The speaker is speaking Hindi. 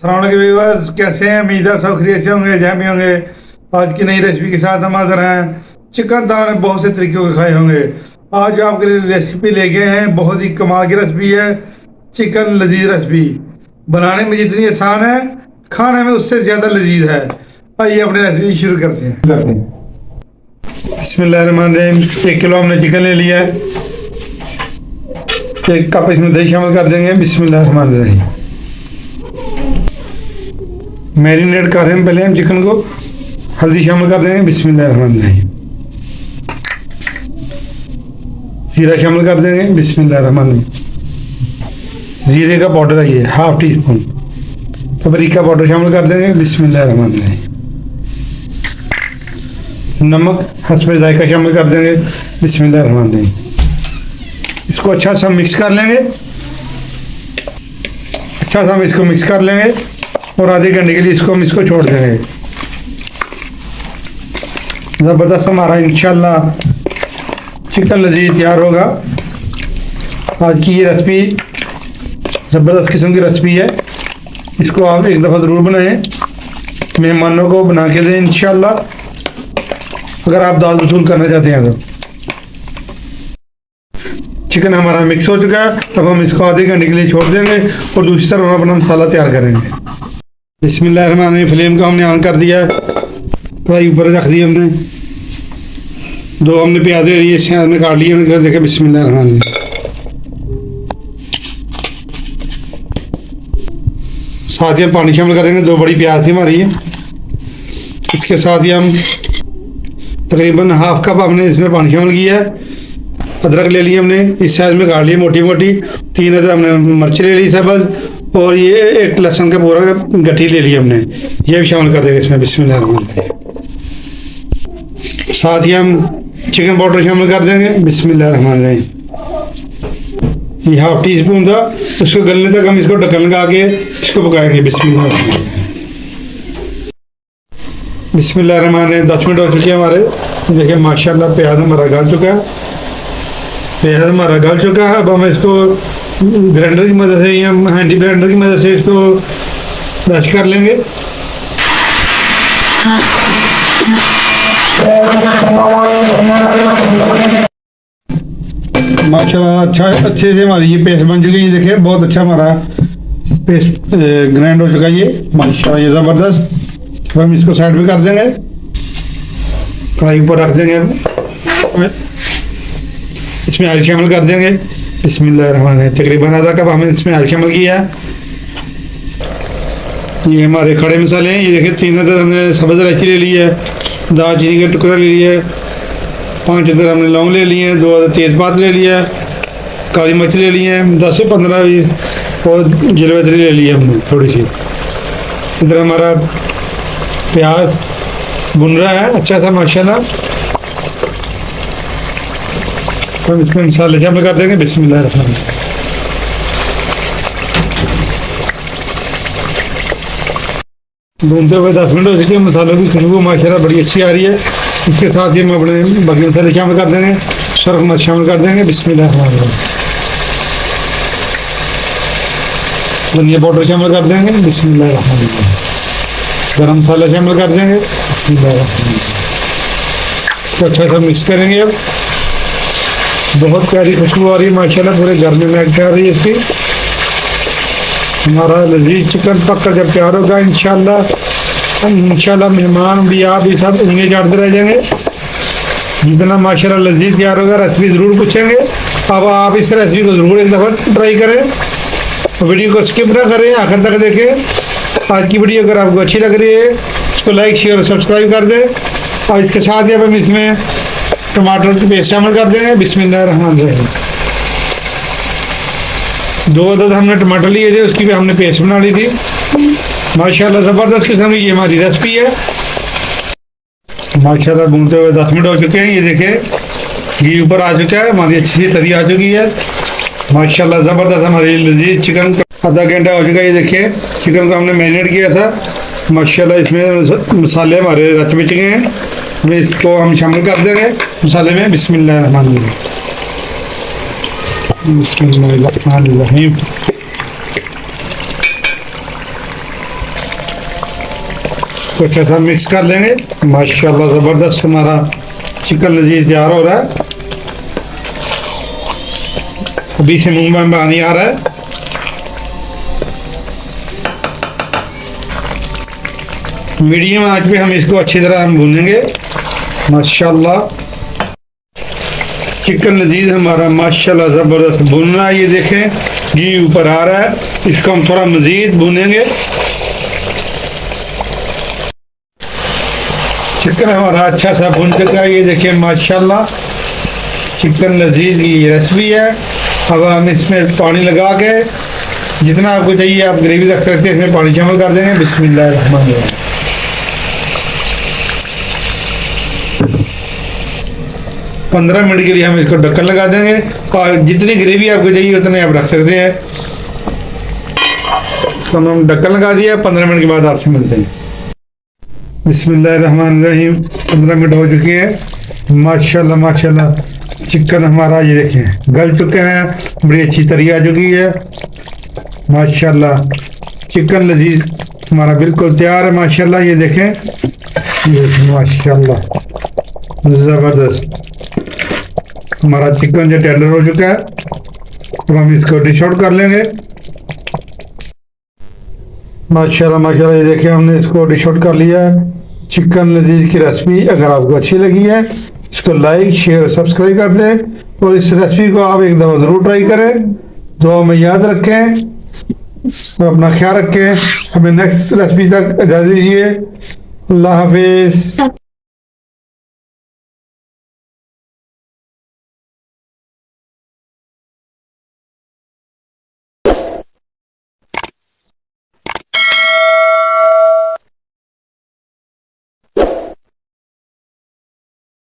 व्यूअर्स, कैसे हैं? उम्मीद है सब खैरियत से होंगे, जहाँ भी होंगे। आज की नई रेसिपी के साथ हम हाजिर हैं। चिकन तो हमने बहुत से तरीक़ों के खाए होंगे। आज जो आपके लिए रेसिपी लेके हैं, बहुत ही कमाल की रेसिपी है। चिकन लजीज रेसिपी बनाने में जितनी आसान है, खाने में उससे ज़्यादा लजीज है। आइए अपनी रेसिपी शुरू करते हैं। बिस्मिल्लाहिर्रहमानिर्रहीम। 1 किलो हमने चिकन ले लिया है। 1 कप इसमें दही शामिल कर देंगे। बिस्मिल्लाहिर्रहमानिर्रहीम। मैरिनेट कर रहे हैं पहले हम चिकन को। हल्दी शामिल कर देंगे। बिस्मिल्लाहिर्रहमानिर्रहीम। जीरा शामिल कर देंगे। बिस्मिल्लाहिर्रहमानिर्रहीम। जीरे का पाउडर है ये, ½ टी स्पून। पपरिका पाउडर शामिल कर देंगे। बिस्मिल्लाहिर्रहमानिर्रहीम। नमक हस्बे जायका शामिल कर देंगे। बिस्मिल्लाहिर्रहमानिर्रहीम। इसको अच्छा सा मिक्स कर लेंगे। अच्छा सा हम इसको मिक्स कर लेंगे और आधे घंटे के लिए इसको हम इसको छोड़ देंगे। ज़बरदस्त हमारा इंशाल्लाह चिकन लजीज तैयार होगा। आज की ये रेसिपी ज़बरदस्त किस्म की रेसिपी है। इसको आप एक दफ़ा ज़रूर बनाएं, मेहमानों को बना के दें इंशाल्लाह, अगर आप दाल वसूल करना चाहते हैं तो। चिकन हमारा मिक्स हो चुका है। अब हम इसको आधे घंटे के लिए छोड़ देंगे और दूसरी तरफ हम अपना मसाला तैयार करेंगे। बिस्मिल्लाहिर्रहमानिर्रहीम। फ्लेम को हमने ऑन कर दिया है। कढ़ाई ऊपर रख दी हमने। 2 हमने प्याज ले लिए, इससे हमने काट लिए। हमने देखे बिस्मिल्लाहिर्रहमानिर्रहीम। साथ ही हम पानी शामिल कर देंगे। 2 बड़ी प्याज थी हमारी ये। इसके साथ ही हम तकरीबन ½ कप हमने इसमें पानी शामिल किया है। अदरक ले लिए हमने, इस साइज में काट लिए मोटी मोटी। 3 अदरक हमने मिर्च ले ली सब्ज़, और ये 1 लहसुन का पूरा गट्ठी ले ली हमने, ये भी शामिल कर देंगे इसमें। बिस्मिल्लाहिर्रहमानिर्रहीम। साथ ही हम चिकन पाउडर शामिल कर देंगे। बिस्मिल्लाहिर्रहमानिर्रहीम। ये ½ टी स्पून था। इसको गलने तक हम इसको ढक्कन लगा के इसको पकाएंगे। बिस्मिल्लाहिर्रहमानिर्रहीम। बिस्मिल्लाहिर्रहमानिर्रहीम। 10 मिनट हो चुके हैं हमारे। देखिए माशाल्लाह प्याज हमारा गल चुका है। प्याज हमारा गल चुका है। अब हम इसको ग्राइंडर की मदद से या हैंडी ब्लेंडर की मदद से इसको क्रश कर लेंगे। माशाल्लाह अच्छे से हमारी ये पेस्ट बन चुकी है। ये देखिए बहुत अच्छा हमारा पेस्ट ग्राइंड हो चुका है ये माशाल्लाह, ये ज़बरदस्त। अब हम इसको साइड में कर देंगे। कढ़ाई ऊपर रख देंगे। इसमें ऑयल शामिल कर देंगे। बिस्मिल्लाहिर्रहमानिर्रहीम। तकरीबन आधा कप हमने इसमें ऑयल शामिल किया है। ये हमारे खड़े मसाले हैं। ये देखिए 3 अदर हमने सब्ज़ इलायची ले ली है, दालचीनी के टुकड़ा ले लिए, 5 अदर हमने लौंग ले लिए हैं, 2 अदर तेज़पात ले लिया, काली मिर्च ले लिए हैं 10 से 15-20, और जलवेत्री ले ली है हमने थोड़ी सी। इधर हमारा प्याज भुन रहा है अच्छा सा माशाल्लाह। हम इसमें मसाले शामिल कर देंगे। बिस्मिल्लाहिर्रहमानिर्रहीम। भूनते हुए 10 मिनट हो चुके हैं। मसालों की खुशबू माशाल्लाह बड़ी अच्छी आ रही है। इसके साथ ही हम अपने बाकी मसाले शामिल कर देंगे। सर्फ मिर्च शामिल कर देंगे। बिस्मिल्लाहिर्रहमानिर्रहीम। धनिया पाउडर शामिल कर देंगे। बिस्मिल्लाहिर्रहमानिर्रहीम। गरम मसाला शामिल कर देंगे। बिस्मिल्लाहिर्रहमानिर्रहीम। तो अच्छा सा मिक्स करेंगे। अब बहुत प्यारी खुशबू आ रही है माशाल्लाह, पूरे घर में महक आ रही है इसकी। हमारा लजीज चिकन पक्का जब तैयार होगा इंशाल्लाह मेहमान भी आप भी सब उंगली चाटते रह जाएंगे। जितना माशाल्लाह लजीज तैयार होगा रेसिपी ज़रूर पूछेंगे। अब आप इस रेसिपी को ज़रूर एक दफ़ा ट्राई करें। वीडियो को स्किप ना करें, आखिर तक देखें। आज की वीडियो अगर आपको अच्छी लग रही है इसको लाइक शेयर और सब्सक्राइब कर दें। और इसके साथ ही अब हम इसमें टमाटर की पेस्ट शामिल कर देंगे। बिस्मिल्लाहिर्रहमानिर्रहीम। 2 अदद हमने टमाटर लिए थे, उसकी भी हमने पेस्ट बना ली थी। माशाल्लाह ज़बरदस्त किस्म की ये हमारी रेसिपी है। माशाल्लाह भूनते हुए 10 मिनट हो चुके हैं। ये देखें घी ऊपर आ चुका है, हमारी अच्छी सी तरी आ चुकी है माशाल्लाह ज़बरदस्त। हमारी लजीज चिकन आधा घंटा हो चुका है। ये देखिए चिकन को हमने मैरिनेट किया था माशाल्लाह। इसमें मसाले हमारे रच मिच गए हैं। इसको हम शामिल कर देंगे मसाले में। बिस्मिल्लाहिर्रहमानिर्रहीम। बिस्मिल्लाहिर्रहमानिर्रहीम। कुछ ऐसा मिक्स कर लेंगे। माशाल्लाह ज़बरदस्त हमारा चिकन लजीज तैयार हो रहा है। अभी से मुंह में पानी आ रहा है। मीडियम आंच पे हम इसको अच्छी तरह हम भूनेंगे। माशाल्लाह चिकन लजीज हमारा माशाल्लाह ज़बरदस्त भुन रहा है। ये देखें घी ऊपर आ रहा है। इसको हम थोड़ा मज़ीद भूनेंगे। चिकन हमारा अच्छा सा भुन चुका है। ये देखिए माशाल्लाह चिकन लजीज की ये रेसिपी है। अब हम इसमें पानी लगा के जितना आपको चाहिए आप ग्रेवी रख सकते हैं, इसमें पानी शामिल कर देंगे। बिस्मिल्लाहिर्रहमानिर्रहीम। 15 मिनट के लिए हम इसको ढक्कन लगा देंगे और जितनी ग्रेवी आपको चाहिए उतने आप रख सकते हैं। तो हम ढक्कन लगा दिया। 15 मिनट के बाद आपसे मिलते हैं। बिस्मिल्लाहिर्रहमानिर्रहीम। 15 मिनट हो चुके हैं। माशाल्लाह माशाल्लाह चिकन हमारा ये देखें गल चुके हैं। बड़ी अच्छी तरी आ चुकी है। माशाल्लाह चिकन लजीज हमारा बिल्कुल तैयार है। माशाल्लाह ये देखें, ये माशाल्लाह ज़बरदस्त हमारा चिकन जो टेंडर हो चुका है। अब हम इसको डिश आउट कर लेंगे। माशाल्लाह माशाल्लाह ये देखिए हमने इसको डिश आउट कर लिया है। चिकन लजीज की रेसिपी अगर आपको अच्छी लगी है इसको लाइक शेयर और सब्सक्राइब कर दें और इस रेसिपी को आप एक दफ़ा ज़रूर ट्राई करें। दुआ में याद रखें, अपना ख्याल रखें। हमें नेक्स्ट रेसिपी तक इजाज़त दीजिए। अल्लाह हाफिज़।